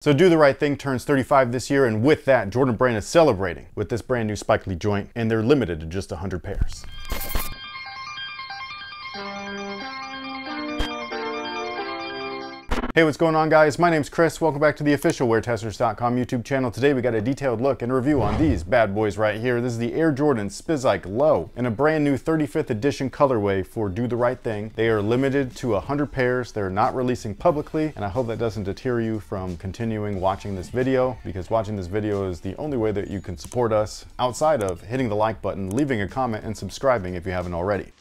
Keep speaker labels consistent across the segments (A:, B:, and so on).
A: So Do the Right Thing turns 35 this year, and with that, Jordan Brand is celebrating with this brand new Spike Lee joint, and they're limited to just 100 pairs. Hey, what's going on, guys? My name's Chris. Welcome back to the official WearTesters.com YouTube channel. Today we got a detailed look and review on these bad boys right here. This is the Air Jordan Spizike Low in a brand new 35th edition colorway for Do the Right Thing. They are limited to 100 pairs. They're not releasing publicly, and I hope that doesn't deter you from continuing watching this video, because watching this video is the only way that you can support us outside of hitting the like button, leaving a comment, and subscribing if you haven't already.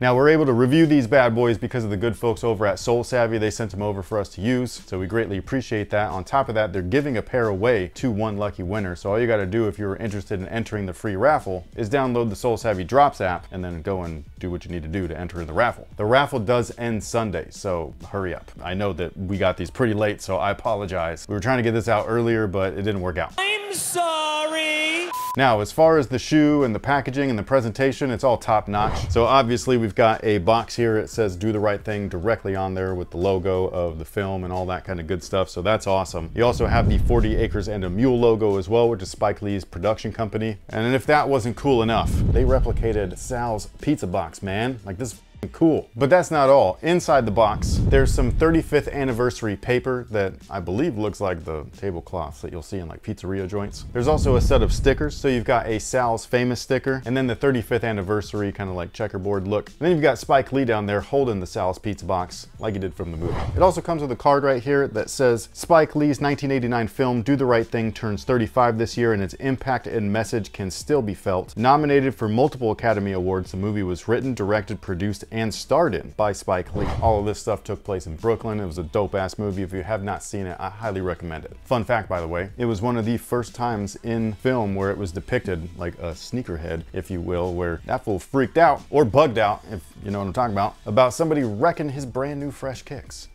A: Now, we're able to review these bad boys because of the good folks over at Soul Savvy. They sent them over for us to use, so we greatly appreciate that. On top of that, they're giving a pair away to one lucky winner. So all you got to do if you're interested in entering the free raffle is download the Soul Savvy Drops app and then go and do what you need to do to enter the raffle. The raffle does end Sunday, so hurry up. I know that we got these pretty late, so I apologize. We were trying to get this out earlier, but it didn't work out. I'm sorry. Now, as far as the shoe and the packaging and the presentation, it's all top notch. So obviously we've got a box here. It says Do the Right Thing directly on there with the logo of the film and all that kind of good stuff. So that's awesome. You also have the 40 Acres and a Mule logo as well, which is Spike Lee's production company. And if that wasn't cool enough, they replicated Sal's pizza box, man. Like, this is cool. But that's not all. Inside the box, there's some 35th anniversary paper that I believe looks like the tablecloths that you'll see in like pizzeria joints. There's also a set of stickers. So you've got a Sal's Famous sticker, and then the 35th anniversary kind of like checkerboard look. And then you've got Spike Lee down there holding the Sal's pizza box like he did from the movie. It also comes with a card right here that says Spike Lee's 1989 film Do the Right Thing turns 35 this year, and its impact and message can still be felt. Nominated for multiple Academy Awards, the movie was written, directed, produced, and starred in by Spike Lee. All of this stuff took place in Brooklyn. It was a dope-ass movie. If you have not seen it, I highly recommend it. Fun fact, by the way, it was one of the first times in film where it was depicted like a sneakerhead, if you will, where that fool freaked out, or bugged out, if you know what I'm talking about somebody wrecking his brand new fresh kicks.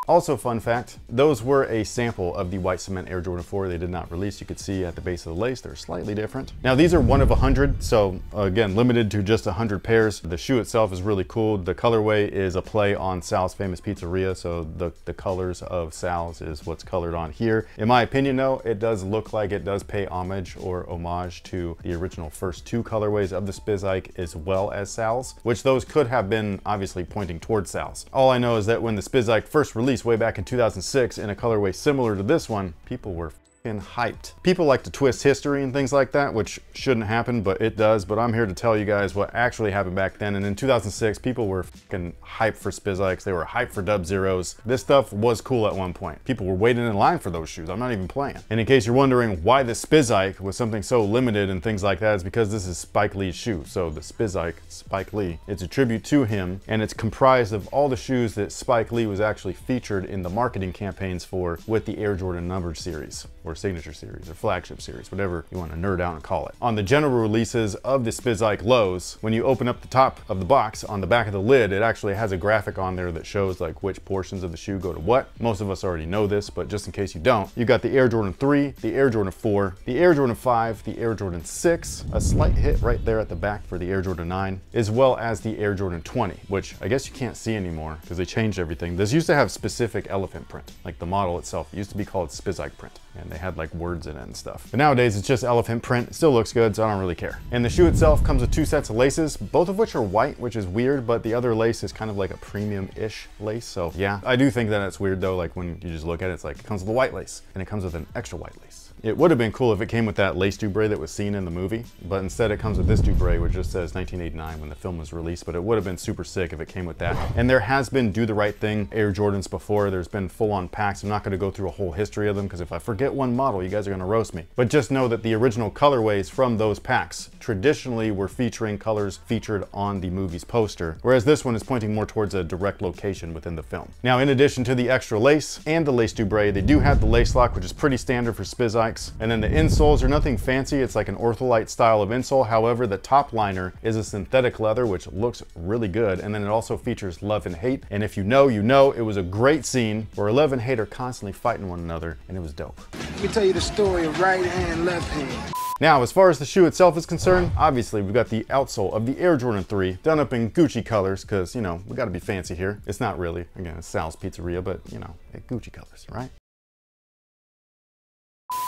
A: Also, fun fact, those were a sample of the white cement Air Jordan 4 they did not release. You could see at the base of the lace, they're slightly different. Now, these are one of 100, so again, limited to just 100 pairs. The shoe itself is really cool. The colorway is a play on Sal's Famous Pizzeria, so the colors of Sal's is what's colored on here. In my opinion, though, it does look like it does pay homage or homage to the original first two colorways of the Spizike, as well as Sal's, which those could have been obviously pointing towards Sal's. All I know is that when the Spizike first released way back in 2006 in a colorway similar to this one, people were hyped. People like to twist history and things like that, which shouldn't happen, but it does. But I'm here to tell you guys what actually happened back then. And in 2006, people were fucking hyped for Spizikes. They were hyped for Dub Zeros. This stuff was cool at one point. People were waiting in line for those shoes. I'm not even playing. And in case you're wondering why the Spizike was something so limited and things like that, it's because this is Spike Lee's shoe. So the Spizike, Spike Lee, it's a tribute to him, and it's comprised of all the shoes that Spike Lee was actually featured in the marketing campaigns for with the Air Jordan numbered series, or signature series, or flagship series, whatever you want to nerd out and call it. On the general releases of the Spizike Lows, when you open up the top of the box, on the back of the lid, it actually has a graphic on there that shows like which portions of the shoe go to what. Most of us already know this, but just in case you don't, you got the Air Jordan 3, the Air Jordan 4, the Air Jordan 5, the Air Jordan 6, a slight hit right there at the back for the Air Jordan 9, as well as the Air Jordan 20, which I guess you can't see anymore because they changed everything. This used to have specific elephant print, like the model itself. It used to be called Spizike print, and they had like words in it and stuff. But nowadays it's just elephant print. It still looks good, so I don't really care. And the shoe itself comes with two sets of laces, both of which are white, which is weird, but the other lace is kind of like a premium-ish lace. So yeah, I do think that it's weird though, like when you just look at it, it's like it comes with a white lace and it comes with an extra white lace. It would have been cool if it came with that lace dubre that was seen in the movie, but instead it comes with this dubre, which just says 1989 when the film was released, but it would have been super sick if it came with that. And there has been Do the Right Thing Air Jordans before. There's been full-on packs. I'm not going to go through a whole history of them, because if I forget one model, you guys are going to roast me. But just know that the original colorways from those packs traditionally were featuring colors featured on the movie's poster, whereas this one is pointing more towards a direct location within the film. Now, in addition to the extra lace and the lace dubre, they do have the lace lock, which is pretty standard for Spizikes. And then the insoles are nothing fancy. It's like an ortholite style of insole. However, the top liner is a synthetic leather, which looks really good. And then it also features love and hate. And if you know, you know, it was a great scene where love and hate are constantly fighting one another, and it was dope.
B: Let me tell you the story of right hand, left hand.
A: Now, as far as the shoe itself is concerned, obviously we've got the outsole of the Air Jordan 3 done up in Gucci colors because, you know, we got to be fancy here. It's not really, again, it's Sal's Pizzeria, but, you know, Gucci colors, right?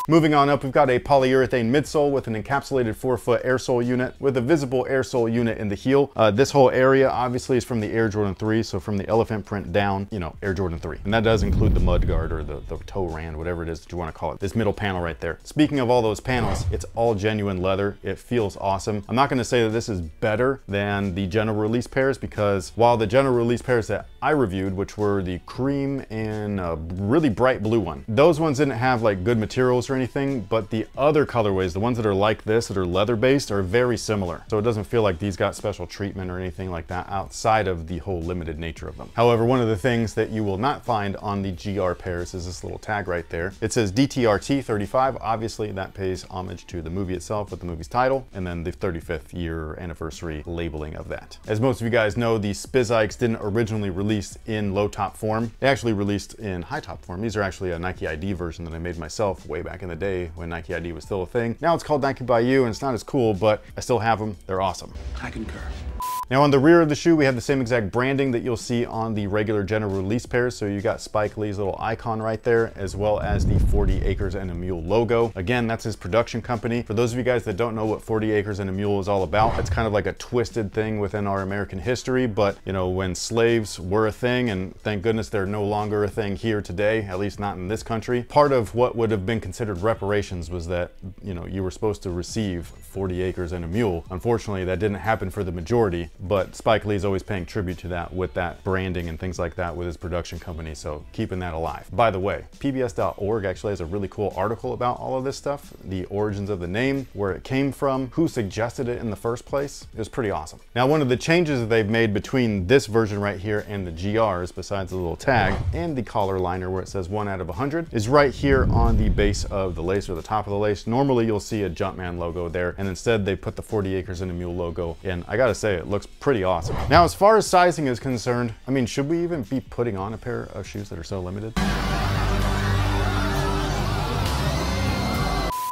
A: Moving on up, we've got a polyurethane midsole with an encapsulated 4-foot air sole unit with a visible air sole unit in the heel. This whole area obviously is from the Air Jordan 3, so from the elephant print down, you know, Air Jordan 3. And that does include the mud guard or the toe rand, whatever it is that you want to call it. This middle panel right there. Speaking of all those panels, it's all genuine leather. It feels awesome. I'm not going to say that this is better than the general release pairs because while the general release pairs that I reviewed, which were the cream and a really bright blue one, those ones didn't have like good materials or anything, but the other colorways, the ones that are like this, that are leather based, are very similar. So it doesn't feel like these got special treatment or anything like that outside of the whole limited nature of them. However, one of the things that you will not find on the GR pairs is this little tag right there. It says DTRT 35. Obviously that pays homage to the movie itself with the movie's title and then the 35th year anniversary labeling of that. As most of you guys know, the Spizikes didn't originally release in low top form. They actually released in high top form. These are actually a Nike ID version that I made myself way back in the day when Nike ID was still a thing. Now it's called Nike by You and it's not as cool, but I still have them. They're awesome.
B: I concur.
A: Now on the rear of the shoe, we have the same exact branding that you'll see on the regular general release pairs. So you got Spike Lee's little icon right there, as well as the 40 Acres and a Mule logo. Again, that's his production company. For those of you guys that don't know what 40 Acres and a Mule is all about, it's kind of like a twisted thing within our American history. But you know, when slaves were a thing, and thank goodness they're no longer a thing here today, at least not in this country, part of what would have been considered reparations was that, you know, you were supposed to receive 40 acres and a mule. Unfortunately, that didn't happen for the majority, but Spike Lee's always paying tribute to that with that branding and things like that with his production company, so keeping that alive. By the way, pbs.org actually has a really cool article about all of this stuff, the origins of the name, where it came from, who suggested it in the first place. It was pretty awesome. Now, one of the changes that they've made between this version right here and the GRs, besides the little tag and the collar liner where it says 1 out of 100, is right here on the base of the lace or the top of the lace. Normally you'll see a Jumpman logo there, and instead they put the 40 Acres and a Mule logo, and I gotta say, it looks pretty awesome. Now, as far as sizing is concerned, I mean, should we even be putting on a pair of shoes that are so limited?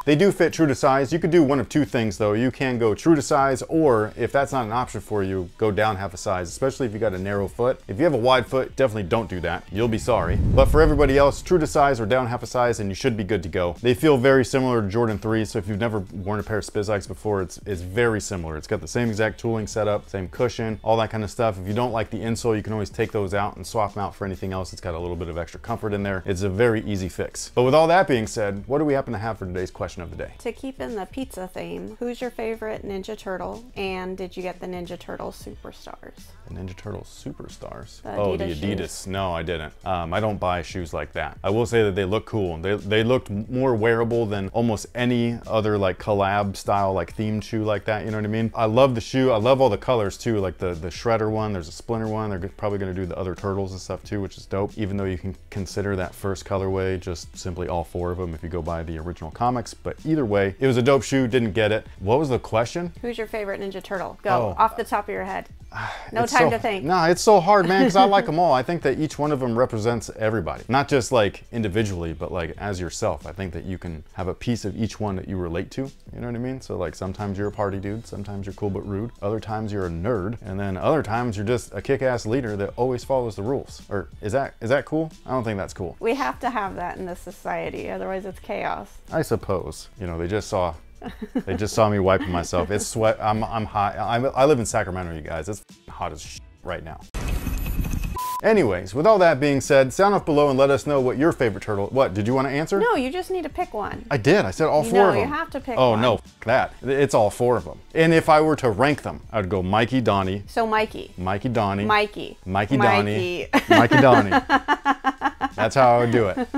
A: They do fit true to size. You could do one of two things though. You can go true to size, or if that's not an option for you, go down half a size, especially if you got a narrow foot. If you have a wide foot, definitely don't do that. You'll be sorry. But for everybody else, true to size or down half a size and you should be good to go. They feel very similar to Jordan 3, so if you've never worn a pair of Spizikes before, it's very similar. It's got the same exact tooling setup, same cushion, all that kind of stuff. If you don't like the insole, you can always take those out and swap them out for anything else. It's got a little bit of extra comfort in there. It's a very easy fix. But with all that being said, what do we happen to have for today's question of the day?
C: To keep in the pizza theme, who's your favorite Ninja Turtle, and did you get the Ninja Turtle Superstars?
A: The Ninja Turtle Superstars?
C: The
A: the Adidas.
C: shoes.
A: No, I didn't. I don't buy shoes like that. I will say that they look cool. They looked more wearable than almost any other like collab style, like themed shoe like that, you know what I mean? I love the shoe. I love all the colors too, like the Shredder one, there's a Splinter one. They're probably gonna do the other turtles and stuff too, which is dope. Even though you can consider that first colorway just simply all 4 of them if you go by the original comics. But either way, it was a dope shoe, didn't get it. What was the question?
C: Who's your favorite Ninja Turtle? Go, off the top of your head. No
A: It's
C: time
A: so,
C: to think.
A: No, it's so hard, man, because I like them all. I think that each one of them represents everybody. Not just like individually, but like as yourself. I think that you can have a piece of each one that you relate to. You know what I mean? So like sometimes you're a party dude, sometimes you're cool but rude, other times you're a nerd, and then other times you're just a kick-ass leader that always follows the rules. Or is that cool? I don't think that's cool.
C: We have to have that in this society, otherwise it's chaos.
A: I suppose. You know, they just saw me wiping myself. It's sweat. I'm hot. I live in Sacramento, you guys. It's hot as shit right now. Anyways, with all that being said, sound off below and let us know what your favorite turtle. What, did you want to answer?
C: No, you just need to pick one.
A: I did. I said all 4 of them.
C: No, you have to pick
A: one.
C: one.
A: Oh no, that. It's all 4 of them. And if I were to rank them, I'd go Mikey, Donnie.
C: So Mikey.
A: Mikey, Donnie.
C: Mikey.
A: Mikey, Donnie. Mikey, Donnie. That's how I would do it.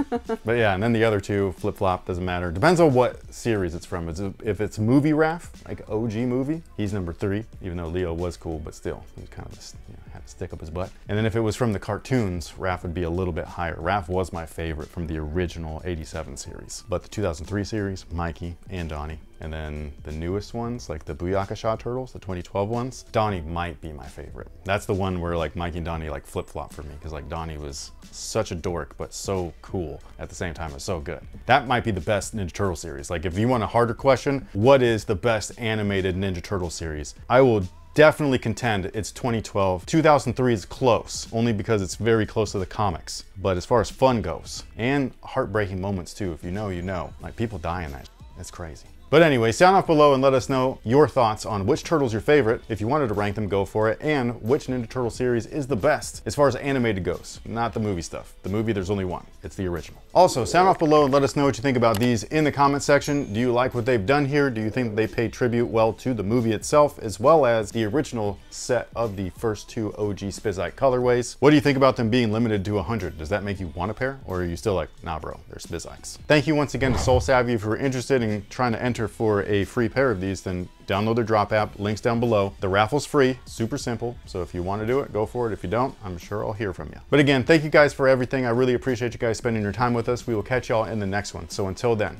A: But yeah, and then the other 2, flip-flop, doesn't matter. Depends on what series it's from. If it's movie Raph, like OG movie, he's number 3, even though Leo was cool, but still, he was kind of, had to stick up his butt. And then if it was from the cartoons, Raph would be a little bit higher. Raph was my favorite from the original 87 series. But the 2003 series, Mikey and Donnie. And then the newest ones, like the Booyakasha turtles, the 2012 ones, Donnie might be my favorite. That's the one where like Mikey and Donnie like flip-flop for me, because like Donnie was such a dork, but so cool at the same time. It was so good. That might be the best Ninja Turtle series. Like if you want a harder question, what is the best animated Ninja Turtle series? I will definitely contend it's 2012. 2003 is close, only because it's very close to the comics. But as far as fun goes, and heartbreaking moments too, if you know, you know. Like people die in that. It's crazy. But anyway, sound off below and let us know your thoughts on which turtle's your favorite. If you wanted to rank them, go for it. And which Ninja Turtle series is the best as far as animated goes, not the movie stuff. The movie, there's only one. It's the original. Also, sound off below and let us know what you think about these in the comment section. Do you like what they've done here? Do you think that they pay tribute well to the movie itself, as well as the original set of the first two OG Spizike colorways? What do you think about them being limited to 100? Does that make you want a pair? Or are you still like, nah bro, they're Spizikes? Thank you once again to Soul Savvy. If you're interested in trying to enter for a free pair of these, then download their drop app, links down below. The raffle's free, super simple. So if you want to do it, go for it. If you don't, I'm sure I'll hear from you. But again, thank you guys for everything. I really appreciate you guys spending your time with us. We will catch y'all in the next one. So until then,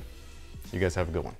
A: you guys have a good one.